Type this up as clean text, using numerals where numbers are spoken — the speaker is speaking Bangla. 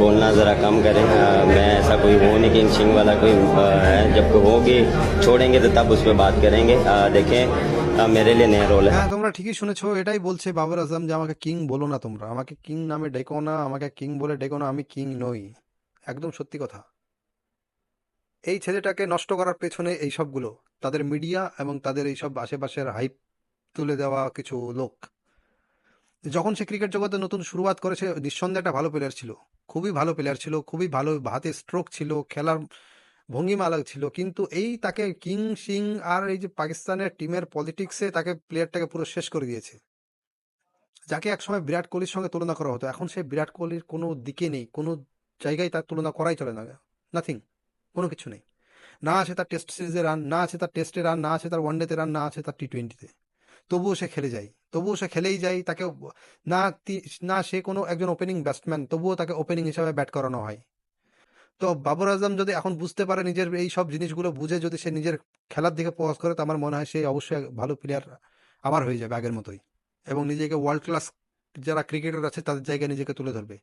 बोलना ज़रा कम करें। मैं ऐसा कोई वो नहीं किंग शिंग वाला कोई है। जब होगी छोड़ेंगे तो तब उस पर बात करेंगे। देखें मेरे लिए नया रोल है। হ্যাঁ, তোমরা ঠিকই শুনেছো, এটাই বলছে বাবর আজম যে আমাকে কিং বলো না, তোমরা আমাকে কিং নামে ডেকো না, আমাকে কিং বলে ডেকো না, আমি কিং নই। একদম সত্যি কথা। এই ছেলেটাকে নষ্ট করার পেছনে এই সবগুলো তাদের মিডিয়া এবং তাদের এইসব আশেপাশের হাইপ তুলে দেওয়া কিছু লোক। যখন সে ক্রিকেট জগতে নতুন শুরুয়াত করেছে নিঃসন্দেহে একটা ভালো প্লেয়ার ছিল, খুবই ভালো প্লেয়ার ছিল, খুবই ভালো হাতে স্ট্রোক ছিল, খেলার ভঙ্গিমা আলাদা ছিল, কিন্তু এই তাকে কিং সিং আর এই যে পাকিস্তানের টিমের পলিটিক্সে তাকে প্লেয়ারটাকে পুরো শেষ করে দিয়েছে। যাকে একসময় বিরাট কোহলির সঙ্গে তুলনা করা হতো, এখন সে বিরাট কোহলির কোনো দিকে নেই, কোনো জায়গায় তার তুলনা করাই চলে না। নাথিং, কোনো কিছু নেই। না আছে তার টেস্ট সিরিজে রান, না আছে তার টেস্টে রান, না আছে তার ওয়ানডেতে রান, না আছে তার টি-20-তে। তবুও সে খেলে যায়, তবুও সে খেলেই যায়। তাকে না না সে কোনো একজন ওপেনিং ব্যাটসম্যান, তবুও তাকে ওপেনিং হিসাবে ব্যাট করানো হয়। তো বাবর আজম যদি এখন বুঝতে পারে, নিজের এই সব জিনিসগুলো বুঝে যদি সে নিজের খেলার দিকে ফোকাস করে, তো আমার মনে হয় সে অবশ্যই ভালো প্লেয়ার আবার হয়ে যাবে আগের মতোই, এবং নিজেকে ওয়ার্ল্ড ক্লাস যারা ক্রিকেটার আছে তাদের জায়গায় নিজেকে তুলে ধরবে।